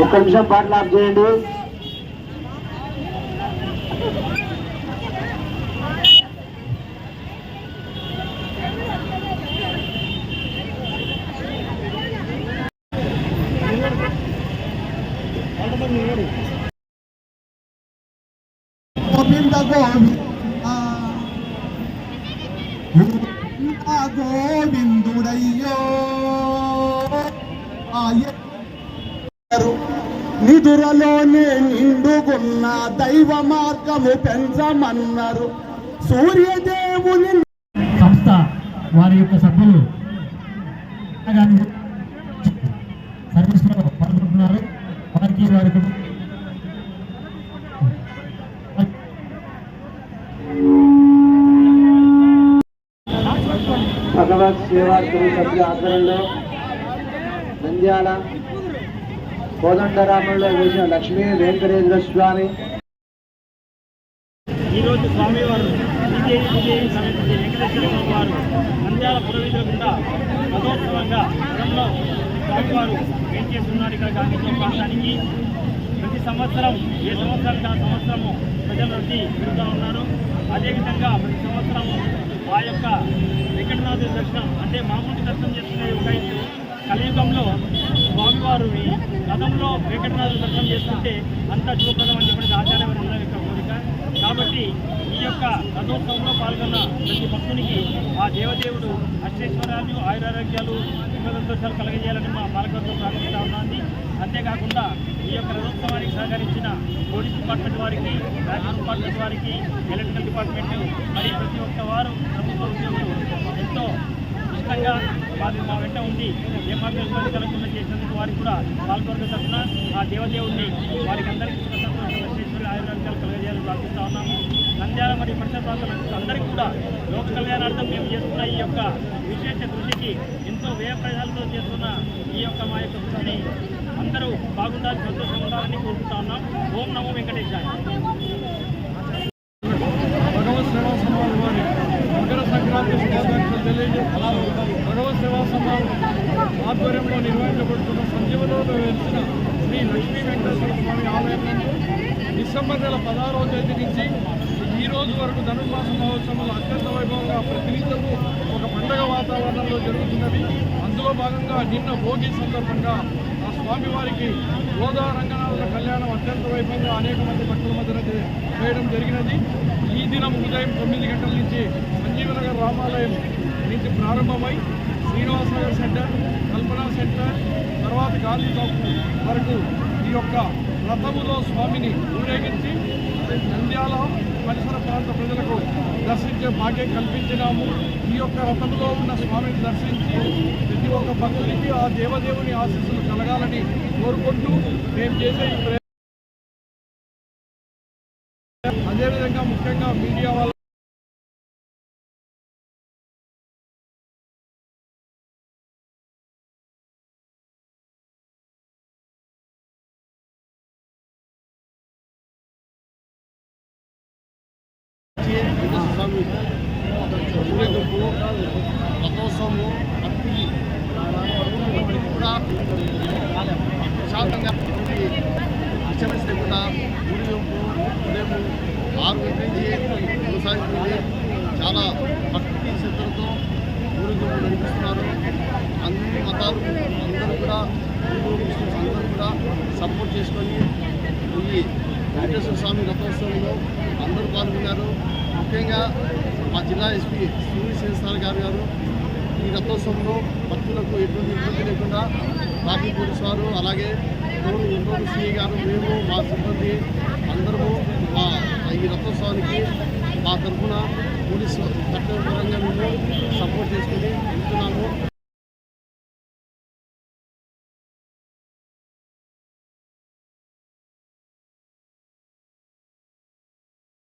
ఒక్క నిమిషం పాటలు ఆఫ్ చేయండి. గోవింద గోవిందుడయ్యో నిధురలోనే నిండుకున్న దైవ మార్గము పెంచమన్నారు. సూర్యదేవుని సంస్థ వారి యొక్క సభ్యులు సర్వీస్ లో పాల్గొంటున్నారు. వారికి వారికి భగవత్ సేవాశ్రీ సభ్యుల ఆధ్వర్యంలో నంద్యాల కోదండరామంలో వేసిన లక్ష్మీ వెంకటేశ్వర స్వామి ఈరోజు స్వామివారు విజయ సమేత వెంకటేశ్వర స్వామి వారు నంద్యాల పురవీధుల గుండా రథోత్సవంగా గతంలో స్వామివారు ఏం చేస్తున్నారు. ఇక్కడ గాంధీజీ ప్రాంతానికి ప్రతి సంవత్సరం ఏ సంవత్సరానికి ఆ సంవత్సరము ప్రజలు వచ్చి పెరుగుతూ ఉన్నారు. అదేవిధంగా ప్రతి సంవత్సరము ఆ యొక్క వెంకటనాథుడి దర్శనం అంటే మామూలు దర్శనం చేసుకునే ఒక కలియుగంలో స్వామివారిని గతంలో వెంకటనాథుడి దర్శనం చేస్తుంటే అంతా శుభప్రదం అని చెప్పిన ఆచార్యవర్యుల యొక్క కోరిక. కాబట్టి ఈ యొక్క రథోత్సవంలో పాల్గొన్న ప్రతి భక్తునికి ఆ దేవదేవుడు అష్టైశ్వర్యాలు ఆయురారోగ్యాలు సంతోషాలు కలగజేయాలని మా పాలకవర్గం ప్రార్థిస్తూ ఉన్నది. అంతేకాకుండా ఈ యొక్క రథోత్సవానికి సహకరించిన పోలీస్ డిపార్ట్మెంట్ వారికి, రైల్వే డిపార్ట్మెంట్ వారికి, ఎలక్ట్రికల్ డిపార్ట్మెంట్ మరియు ప్రతి ఒక్క వారు ప్రభుత్వ ఉద్యోగులు ఎంతో ఇష్టంగా వారు మా వెంట ఉండి ఏమాత్రం ఇబ్బంది కలగకుండా చేసినందుకు వారికి కూడా పాల్గొనడం తరఫున ఆ దేవదేవుడిని వారికి అందరికీ సంతోషం ఆయుర్వేదాలు కలగజేయాలని ప్రార్థిస్తూ ఉన్నాము. నంద్యాల మరియు పరిసర ప్రాంతాల అందరికీ కూడా లోక కళ్యాణార్థం మేము చేస్తున్న ఈ యొక్క విశేష కృషికి ఎంతో వ్యయ ప్రయాసాలతో చేస్తున్న ఈ యొక్క మా యొక్క కృషిని అందరూ బాగుండాలి, సంతోషంగా ఉండాలని కోరుకుంటా ఉన్నాం. ఓం నమో వెంకటేశాయ. భగవత్ సేవా సమాజ్ వారి మకర సంక్రాంతి శుభాకాంక్షలు తెలియజేస్తున్నారు. భగవత్ సేవా సమాజ్ ఆధ్వర్యంలో నిర్వహించబడుతున్న సంజీవనంలో వెలిసిన శ్రీ లక్ష్మీ వెంకటేశ్వర స్వామి ఆలయం నందు డిసెంబర్ నెల 16వ తేదీ నుంచి ఈ రోజు వరకు ధనుర్మాస మహోత్సవాలు అత్యంత వైభవంగా ప్రతినిత్యము ఒక పండగ వాతావరణంలో జరుగుతున్నవి. అందులో భాగంగా నిన్న భోగి సందర్భంగా ఆ స్వామివారికి గోదా రంగనాథుల కళ్యాణం అత్యంత వైభవంగా అనేక మంది భక్తుల మధ్యన చేయడం జరిగినది. ఈ దినం ఉదయం 9 గంటల నుంచి సంజీవనగర్ రామాలయం నుంచి ప్రారంభమై శ్రీనివాసనగర్ సెంటర్, కల్పనా సెంటర్, తర్వాత గాంధీ చౌక్ వరకు ఈ యొక్క రథములో స్వామిని ఊరేగించి నంద్యాల పరిసర ప్రాంత ప్రజలకు దర్శించే భాగ్యం కల్పించినాము. ఈ యొక్క రథంలో ఉన్న స్వామిని దర్శించి ప్రతి ఒక్క భక్తునికి ఆ దేవదేవుని ఆశీస్సులు కలగాలని కోరుకుంటూ మేము చేసే అదేవిధంగా ముఖ్యంగా మీడియా వాళ్ళ స్వామి ఊరేగింపు రథోత్సవము భక్తి కూడా ప్రశాంతంగా డిస్టర్బెన్స్ లేకుండా ఊరేగింపు ఉదయం 6 గంటల నుంచి కొనసాగుతుంది. చాలా భక్తి శ్రద్ధలతో ఊరేగింపు నడిపిస్తున్నారు. అన్ని మతాలు అందరూ కూడా హిందూ ముస్లిమ్స్ అందరూ కూడా సపోర్ట్ చేసుకొని ఈ వెంకటేశ్వర స్వామి రథోత్సవంలో అందరూ పాల్గొన్నారు. ముఖ్యంగా మా జిల్లా ఎస్పీ సూర్యసేన గారు ఈ రథోత్సవంలో భక్తులకు ఎటువంటి ఇబ్బంది లేకుండా ట్రాఫిక్ పోలీసు వారు, అలాగే ఇంకోటి సిఐ గారు, మేము మా సిబ్బంది అందరము మా ఈ రథోత్సవానికి మా తరఫున పోలీసు చట్టపరంగా మేము సపోర్ట్ చేసుకుని వెళ్తున్నాము.